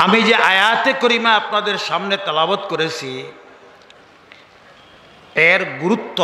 আমি যে আয়াতে করিমা আপনাদের সামনে তেলাওয়াত করেছি এর গুরুত্ব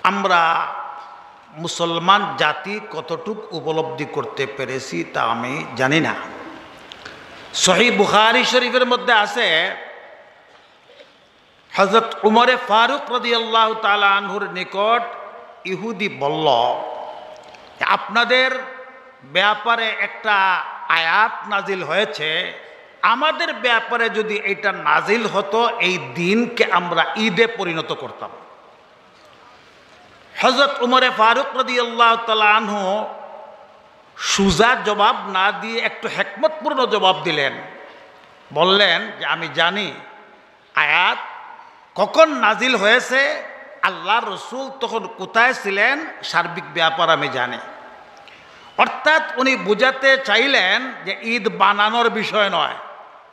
আমরা মুসলমান জাতি কতটুক উপলব্ধি করতে পেরেছি তা আমি জানি না। সহিহ বুখারী শরীফের মধ্যে আছে, হযরত উমরে ফারুক রাদিয়াল্লাহু তাআলা আনহুর নিকট ইহুদি বলল, আপনাদের ব্যাপারে একটা আয়াত নাজিল হয়েছে, আমাদের ব্যাপারে যদি এটা নাজিল হতো এই দিনকে আমরা ঈদে পরিণত করতাম। হযরত উমরে ফারুক রাদিয়াল্লাহু তাআলা আনহু সুজা জবাব না দিয়ে একটু হিকমতপূর্ণ জবাব দিলেন। বললেন যে আমি জানি আয়াত কখন নাজিল হয়েছে, আল্লাহর রাসূল তখন কোথায় ছিলেন, সার্বিক ব্যাপার আমি জানি। অর্থাৎ উনি বোঝাতে চাইলেন যে ঈদ বানানোর বিষয় নয়,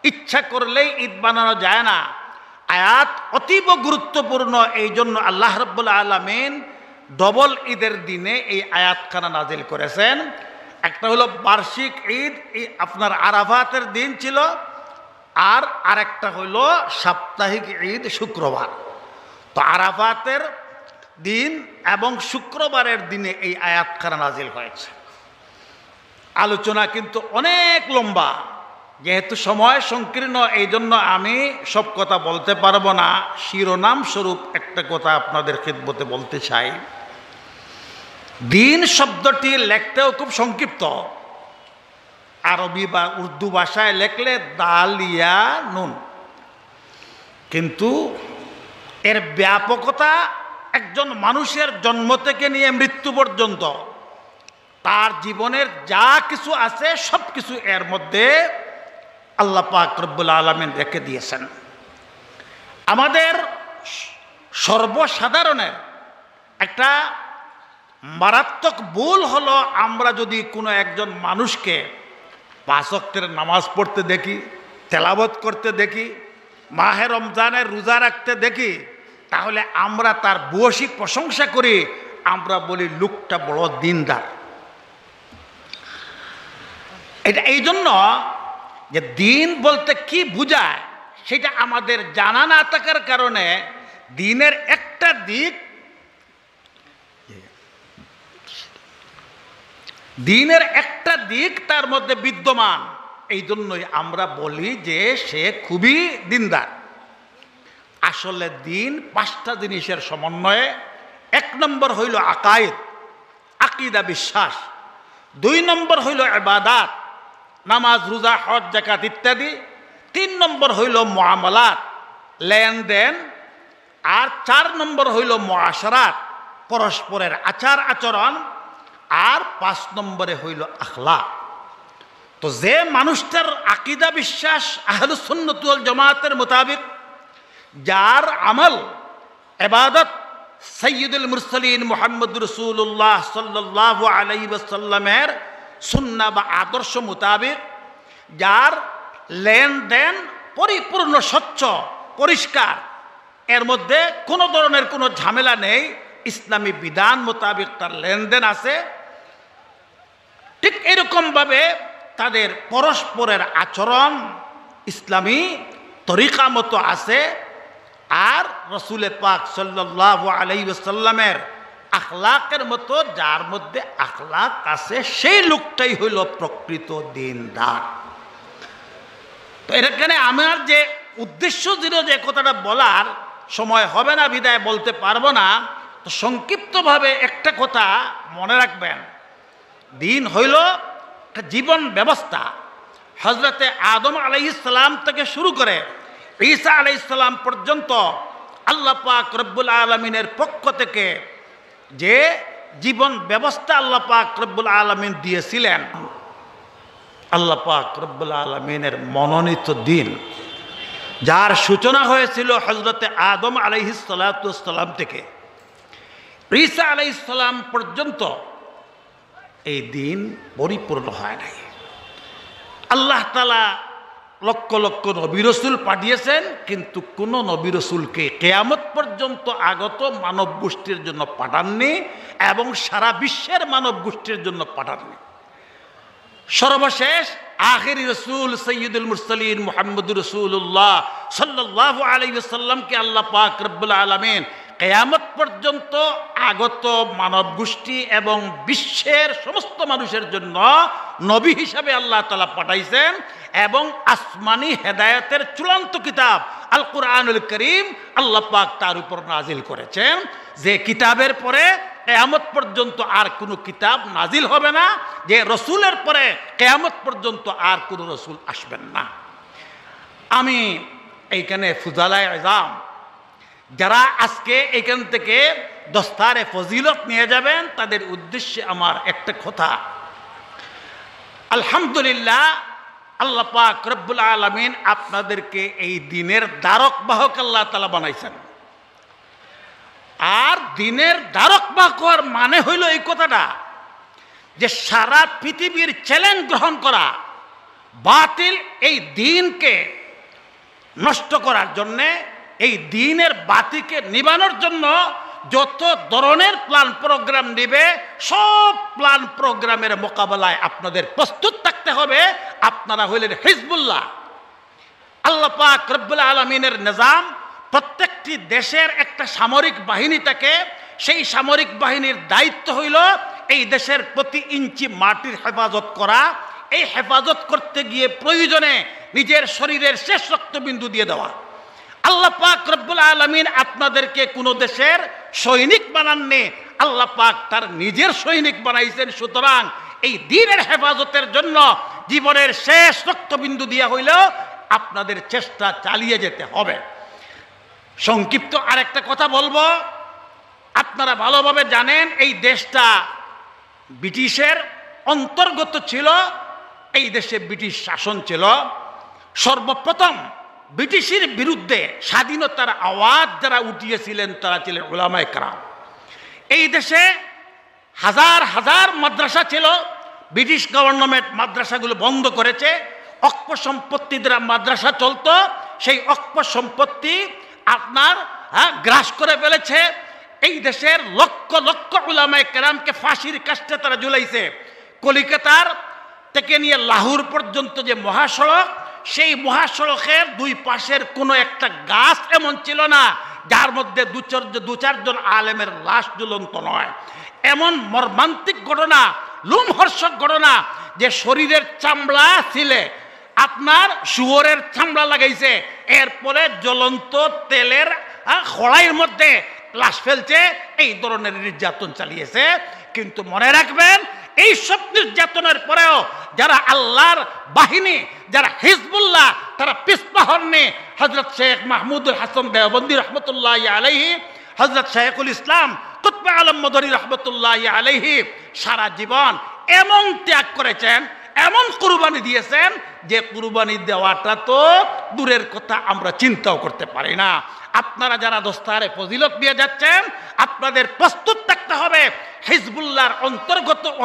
ইচ্ছা করলেই ঈদ বানানো যায় না। আয়াত অতীব গুরুত্বপূর্ণ, এই জন্য আল্লাহ রাব্বুল আলামিন ডবল ঈদের দিনে এই আয়াতখানা নাজিল করেছেন। একটা হলো বার্ষিক ঈদ, আপনার আরাফাতের দিন ছিল, আর আরেকটা হলো সাপ্তাহিক ঈদ শুক্রবার। তো আরাফাতের দিন এবং শুক্রবারের দিনে এই আয়াতখানা নাজিল হয়েছে। আলোচনা কিন্তু অনেক লম্বা, যেহেতু সময় সংকীর্ণ এই জন্য আমি সব কথা বলতে পারবো না। শিরোনাম স্বরূপ একটা কথা আপনাদের খিদমতে বলতে চাই। দিন শব্দটি লেখতেও খুব সংক্ষিপ্ত, আরবি বা উর্দু ভাষায় লেখলে দালিয়া নুন, কিন্তু এর ব্যাপকতা একজন মানুষের জন্ম থেকে নিয়ে মৃত্যু পর্যন্ত তার জীবনের যা কিছু আছে সব কিছু এর মধ্যে আল্লাহ পাক রব্বুল আলামিন রেখে দিয়েছেন। আমাদের সর্বসাধারণের একটা মারাত্মক ভুল হলো, আমরা যদি কোনো একজন মানুষকে 5 ওয়াক্তের নামাজ পড়তে দেখি, তেলাওয়াত করতে দেখি, মাহে রমজানের রোজা রাখতে দেখি, তাহলে আমরা তার ভূয়সী প্রশংসা করি, আমরা বলি লোকটা বড় দিনদার। এটা এই জন্য যে দিন বলতে কি বোঝায় সেটা আমাদের জানা না থাকার কারণে দিনের একটা দিক তার মধ্যে বিদ্যমান, এই জন্যই আমরা বলি যে সে খুবই দিনদার। আসলে দিন 5টা জিনিসের সমন্বয়ে। 1 নম্বর হইল আকায়েদ, আকীদা, বিশ্বাস। 2 নম্বর হইল ইবাদাত, নামাজ, রোজা, হজ, যাকাত ইত্যাদি। 3 নম্বর হইল মুআমালাত, লেনদেন। আর 4 নম্বর হইল মুআশারাত, পরস্পরের আচার আচরণ। আর 5 নম্বরে হইল আখলাক। তো যে মানুষটার আকীদা বিশ্বাস আহলুস সুন্নাত ওয়াল জামাতের মোতাবেক, যার আমল ইবাদত সাইয়্যিদুল মুরসালিন মুহাম্মদুর রাসূলুল্লাহ সাল্লাল্লাহু আলাইহি ওয়াসাল্লামের সুন্নাহ বা আদর্শ মোতাবেক, যার লেনদেন পরিপূর্ণ স্বচ্ছ পরিষ্কার, এর মধ্যে কোনো ধরনের কোনো ঝামেলা নেই, ইসলামী বিধান মোতাবেক তার লেনদেন আছে, ঠিক এরকমভাবে তাদের পরস্পরের আচরণ ইসলামী তরিকা মতো আছে। আর রাসূল পাক সাল্লাল্লাহু আলাইহি ওয়াসাল্লামের আখলাকের মতো, যার মধ্যে আখলাক আছে, সেই লোকটাই হইল প্রকৃত দিনদার। তো এখানে আমার যে উদ্দেশ্য ছিল যে কথাটা বলার সময় হবে না বিদায় বলতে পারবো না, তো সংক্ষিপ্তভাবে একটা কথা মনে রাখবেন। দিন হইল একটা জীবন ব্যবস্থা। হযরতে আদম আলাইহিস সালাম থেকে শুরু করে ঈসা আলাইহিস সালাম পর্যন্ত আল্লাহ পাক রব্বুল আলামিনের পক্ষ থেকে যে জীবন ব্যবস্থা আল্লাহ পাক রব্বুল আলামিন দিয়েছিলেন, আল্লাহ পাক রব্বুল আলামিনের মনোনীত দিন, যার সূচনা হয়েছিল হযরতে আদম আলাইহিস সালাতু ওয়াস সালাম থেকে ঈসা আলাইহিস সালাম পর্যন্ত, এই দিন পরিপূর্ণ হয় নাই। আল্লাহ তাআলা লক্ষ লক্ষ নবী রাসূল পাঠিয়েছেন, কিন্তু কোন নবী রাসূলকে কিয়ামত পর্যন্ত আগত মানব গোষ্ঠীর জন্য পাঠাননি এবং সারা বিশ্বের মানব গোষ্ঠীর জন্য পাঠাননি। সর্বশেষ আখিরি রসুল সৈয়দুল মুরসালিন মুহাম্মদুর রাসূলুল্লাহ সাল্লাল্লাহু আলাইহি ওয়াসাল্লামকে আল্লাহ পাক রব্বুল আলামিন কিয়ামত পর্যন্ত আগত মানব গোষ্ঠী এবং বিশ্বের সমস্ত মানুষের জন্য নবী হিসাবে আল্লাহ তাআলা পাঠাইছেন এবং আসমানি হেদায়েতের চূড়ান্ত কিতাব আল কুরআনুল কারীম আল্লাহ পাক তার উপর নাজিল করেছেন, যে কিতাবের পরে কিয়ামত পর্যন্ত আর কোনো কিতাব নাজিল হবে না, যে রসুলের পরে কিয়ামত পর্যন্ত আর কোনো রসুল আসবেন না। আমি এইখানে ফুজালায়ে আযম যারা আজকে এখান থেকে দস্তারে ফজিলত নিয়ে যাবেন তাদের উদ্দেশ্যে আমার একটা কথা, আলহামদুলিল্লাহ আল্লাহ পাক রব্বুল আলামিন আপনাদেরকে এই দিনের দ্বারক বাহক আল্লাহ তাআলা বানাইছেন। আর দিনের দ্বারক বাহক হওয়ার মানে হইল এই কথাটা যে সারা পৃথিবীর চ্যালেঞ্জ গ্রহণ করা, বাতিল এই দিনকে নষ্ট করার জন্যে, এই দিনের বাতিকে নিবানোর জন্য যত ধরনের প্ল্যান প্রোগ্রাম নেবে সব প্ল্যান প্রোগ্রামের মোকাবেলায় আপনাদের প্রস্তুত থাকতে হবে। আপনারা হইলেন হিজবুল্লাহ। আল্লাহ পাক রব্বুল আলামিনের নিজাম, প্রত্যেকটি দেশের একটা সামরিক বাহিনী থাকে, সেই সামরিক বাহিনীর দায়িত্ব হইল এই দেশের প্রতি ইঞ্চি মাটির হেফাজত করা। এই হেফাজত করতে গিয়ে প্রয়োজনে নিজের শরীরের শেষ রক্তবিন্দু দিয়ে দেওয়া। আল্লাহ পাক রব্বুল আলামিন আপনাদেরকে কোনো দেশের সৈনিক বানাননি, আল্লাহ পাক তার নিজের সৈনিক বানাইছেন। সুতরাং এই দ্বীনের হেফাজতের জন্য জীবনের শেষ রক্তবিন্দু দিয়া হইলেও আপনাদের চেষ্টা চালিয়ে যেতে হবে। সংক্ষিপ্ত আরেকটা কথা বলবো, আপনারা ভালোভাবে জানেন এই দেশটা ব্রিটিশের অন্তর্গত ছিল, এই দেশে ব্রিটিশ শাসন ছিল। সর্বপ্রথম ব্রিটিশের বিরুদ্ধে স্বাধীনতার আওয়াজ যারা উঠিয়েছিলেন তারা ছিলেন উলামায়ে কেরাম। এই দেশে হাজার হাজার মাদ্রাসা ছিল, ব্রিটিশ গভর্নমেন্ট মাদ্রাসাগুলো বন্ধ করেছে। অক্ষ সম্পত্তি দ্বারা মাদ্রাসা চলতো, সেই অক্ষ সম্পত্তি আপনার গ্রাস করে ফেলেছে। এই দেশের লক্ষ লক্ষ উলামায়ে কেরামকে ফাঁসির কাস্টে তারা ঝুলাইছে। কলিকাতার থেকে নিয়ে লাহোর পর্যন্ত যে মহাসড়ক, সেই মহাসড়কের দুই পাশের কোনো একটা গাছ এমন ছিল না যার মধ্যে দু চারজন আলেমের লাশ ঝুলন্ত নয়। এমন মর্মান্তিক ঘটনা, লোমহর্ষক ঘটনা যে শরীরের চামড়া ছিলে আপনার শুয়োরের চামড়া লাগাইছে, এরপরে জ্বলন্ত তেলের খড়াইয়ের মধ্যে লাশ ফেলছে, এই ধরনের নির্যাতন চালিয়েছে। কিন্তু মনে রাখবেন, এই সব নির্যাতনের পরেও যারা আল্লাহর বাহিনী, যারা হিজবুল্লাহ, তারা পিছপা হননি। হযরত শেখ মাহমুদুল হাসান দেওবন্দি রহমতুল্লাহি আলাইহি, হযরত শাইখুল ইসলাম কুতবে আলম মদনী রহমতুল্লাহি আলাইহি সারা জীবন এমন ত্যাগ করেছেন, এমন কুরবানি দিয়েছেন যে কুরবানি দেওয়াটা তো দূরের কথা, আমরা চিন্তাও করতে পারি না। আপনারা যারা দস্তারে ফজিলত দিয়ে যাচ্ছেন, আপনাদের প্রস্তুত থাকতে হবে, হিজবুল্লাহর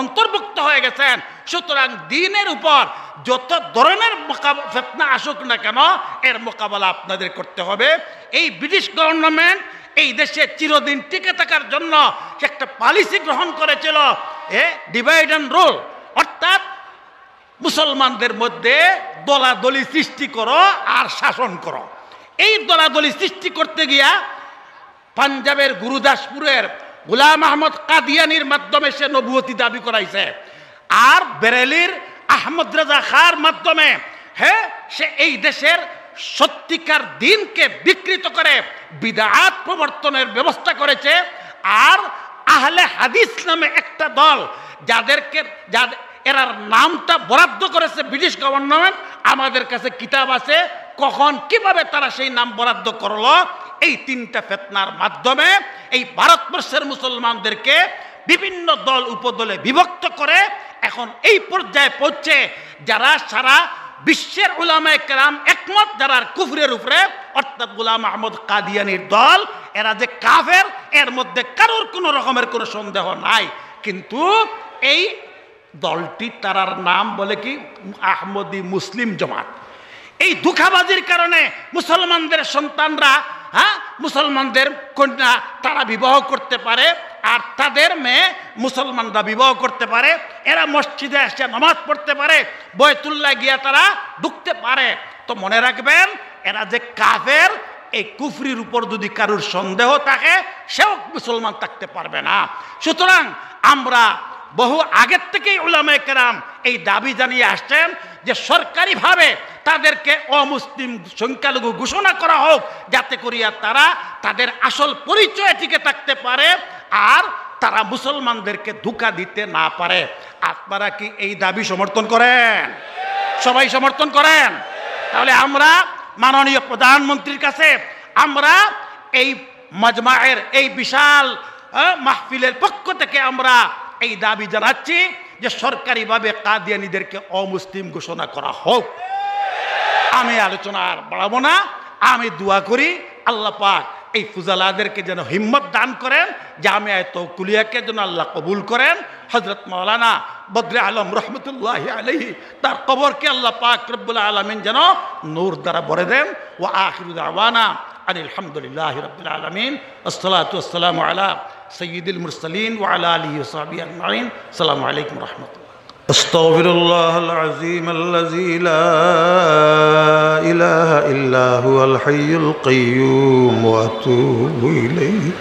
অন্তর্ভুক্ত হয়ে গেছেন। সুতরাং দ্বীনের উপর যত ধরনের ফিতনা আসুক না কেন, এর মোকাবেলা আপনাদের করতে হবে। এই ব্রিটিশ গভর্নমেন্ট এই দেশে চিরদিন টিকে থাকার জন্য একটা পলিসি গ্রহণ করেছিল, ডিভাইড অ্যান্ড রুল, অর্থাৎ মুসলমানদের মধ্যে দলাদলি সৃষ্টি করো আর শাসন করো। এই দলাদলি সৃষ্টি করতে গিয়া পাঞ্জাবের গুরুদাসপুরের গোলাম আহমদ কাদিয়ানির মাধ্যমে সে নবুয়তি দাবি করাইছে, আর বেরেলির আহমদ রেজা খাঁর মাধ্যমে সে এই দেশের সত্যিকার দিনকে বিকৃত করে বিদআত প্রবর্তনের ব্যবস্থা করেছে। আর আহলে হাদিস নামে একটা দল, যাদেরকে এরার নামটা বরাদ্দ করেছে ব্রিটিশ গভর্নমেন্ট, আমাদের কাছে কিতাব আছে কখন কিভাবে তারা সেই নাম বরাদ্দ করলো। এই তিনটা ফিতনার মাধ্যমে এই ভারতবর্ষের মুসলমানদেরকে বিভিন্ন দল উপদলে বিভক্ত করে এখন এই পর্যায়ে পৌঁছে যারা সারা বিশ্বের উলামায়ে কেরাম একমত যারা কুফরের উপরে, অর্থাৎ গোলাম আহমদ কাদিয়ানির দল, এরা যে কাফের এর মধ্যে কারোর কোনো রকমের কোনো সন্দেহ নাই। কিন্তু এই দলটি তারার নাম বলে কি আহমদি মুসলিম জামাত। এই ধোঁকাবাজির কারণে মুসলমানদের সন্তানরা মুসলমানদের কন্যা তারা বিবাহ করতে পারে, আর তাদের মেয়ে মুসলমানরা বিবাহ করতে পারে, এরা মসজিদে এসে নামাজ পড়তে পারে, বয়তুল্লাহ গিয়া তারা ঢুকতে পারে। তো মনে রাখবেন, এরা যে কাফের, এই কুফরির উপর যদি কারোর সন্দেহ থাকে, সেও মুসলমান থাকতে পারবে না। সুতরাং আমরা বহু আগের থেকেই উলামায়ে কেরাম এই দাবি জানিয়ে আসছেন যে সরকারিভাবে তাদেরকে অমুসলিম সংখ্যালঘু ঘোষণা করা হোক, যাতে করিয়া তারা তাদের আসল পরিচয় টিকে থাকতে পারে আর তারা মুসলমানদেরকে ধোঁকা দিতে না পারে। আপনারা কি এই দাবি সমর্থন করেন? সবাই সমর্থন করেন? তাহলে আমরা মাননীয় প্রধানমন্ত্রীর কাছে আমরা এই মাজমায়ের এই বিশাল মাহফিলের পক্ষ থেকে আমরা এই দাবি জানাচ্ছি যে সরকারিভাবে কাদিয়ানীদেরকে অমুসলিম ঘোষণা করা হোক। আমি আলোচনা আর বাড়াবো না, আমি দোয়া করি আল্লাহ পাক এই ফুজালাদেরকে যেন হিম্মত দান করেন, জামিয়া তৌকুলিয়াকে যেন আল্লাহ কবুল করেন। হযরত মাওলানা বদরে আলম রহমতুল্লাহি আলাইহি তার কবরকে আল্লাহ পাক রব্বুল আলামিন যেন নূর দ্বারা ভরে দেন। ওয়া আখিরু দাওয়ানা আনিল হামদুলিল্লাহি রাব্বিল আলামিন। আসসালাতু ওয়াসসালামু আলা সাইয়্যিদিল মুরসালিন ওয়া আলা আলিহি ওয়া সাহবিহি আজমাইন। আসসালামু আলাইকুম ওয়া রাহমাতুল্লাহ। আস্তাগফিরুল্লাহাল আযীম আল্লাযী লা ইলাহা ইল্লা হুয়াল হাইয়ুল কাইয়্যুম ওয়া আতুবু ইলাইহি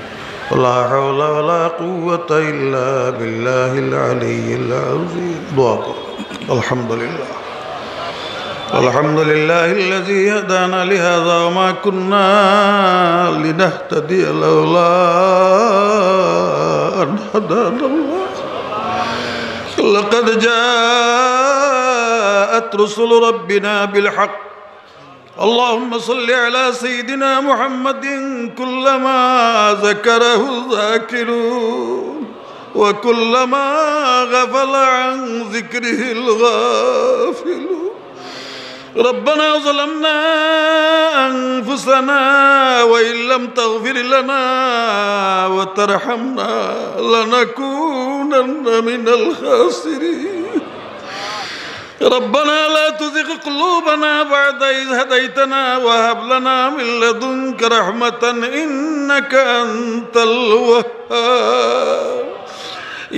ওয়া লা হাওলা ওয়া লা কুওয়াতা ইল্লা বিল্লাহিল আলিয়্যিল আযীম। দোয়া করুন। আলহামদুলিল্লাহ আলহামদুলিল্লাহিল্লাযী হাদানা লিহাযা ওয়া মা কুন্না লিনাহতাদিয়া লাওলা আন হাদানাল্লাহ। لقد جاءت رسل ربنا بالحق اللهم صل على سيدنا محمد كلما ذكره الذاكرون وكلما غفل عن ذكره الغافلون. ربنا ظلمنا أنفسنا وإن لم تغفر لنا وترحمنا لنكونن من الخاسرين. ربنا لا تزغ قلوبنا بعد إذ هديتنا وهب لنا من لدنك رحمة إنك أنت الوهاب.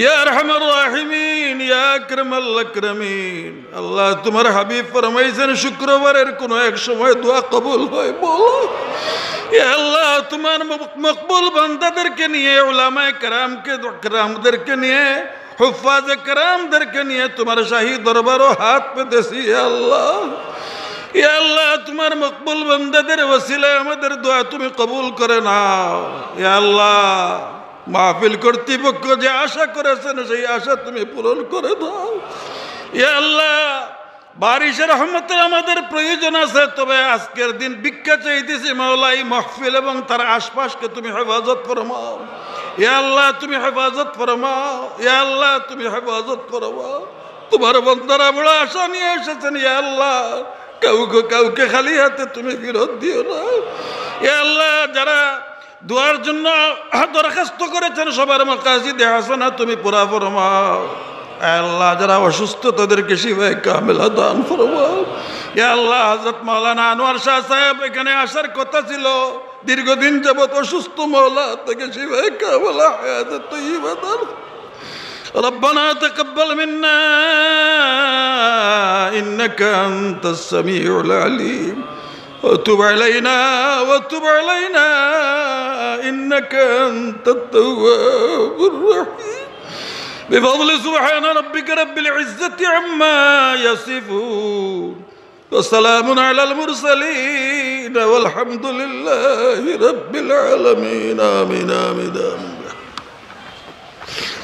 या रहमान राहिमीन या अकरमल अकरमीन। अल्लाह तुम्हारे हबीब फरमाइছেন শুক্রবারের কোনো এক সময় দোয়া কবুল হয় বলো। ইয়া আল্লাহ তোমার মকবুল বান্দাদেরকে নিয়ে উলামায়ে কেরামদেরকে নিয়ে হুফাজে কেরামদেরকে নিয়ে তোমার শাহী দরবারও হাত পেতেছি। ইয়া আল্লাহ তোমার মকবুল বান্দাদের ওসিলায় আমাদের দোয়া তুমি কবুল করে নাও। ইয়া আল্লাহ মাহফিল কর্তৃপক্ষ যে আশা করেছেন সেই আশা তুমি পূরণ করে দাও। ইয়া আল্লাহ বারিশের রহমতের আমাদের প্রয়োজন আছে, তবে আজকের দিন ভিক্ষা চাইতেছি মাওলা এই মাহফিল এবং তার আশপাশকে তুমি হেফাজত ফরমাও। ইয়া আল্লাহ তুমি হেফাজত ফরমাও। ইয়া আল্লাহ তুমি হেফাজত ফরমাও। তোমার বান্দারা বড় আশা নিয়ে এসেছেন। ইয়া আল্লাহ কাউকে খালি হাতে তুমি ফেরত দিও না। ইয়া আল্লাহ যারা দোয়ার জন্য দরখাস্ত করেছেন সবার মাকাসিদে হাসানা তুমি পুরা ফরমাও। আল্লাহ যারা অসুস্থ তাদেরকে শিফায়ে কামিলা দান ফরমাও। ইয়া আল্লাহ হযরত মাওলানা আনোয়ার শাহ সাহেব এখানে আসার কথা ছিল, দীর্ঘদিন যাবত অসুস্থ, মাওলা তাকে শিফায়ে কামিলা হায়াতে তাইয়্যিবা দান। ربنا تقبل منا إنك أنت السميع العليم وتب علينا إنك أنت التواب الرحيم. بفضل سبحان ربك رب العزة عما يصفون وسلام على المرسلين والحمد لله رب العالمين. آمين آمين آمين.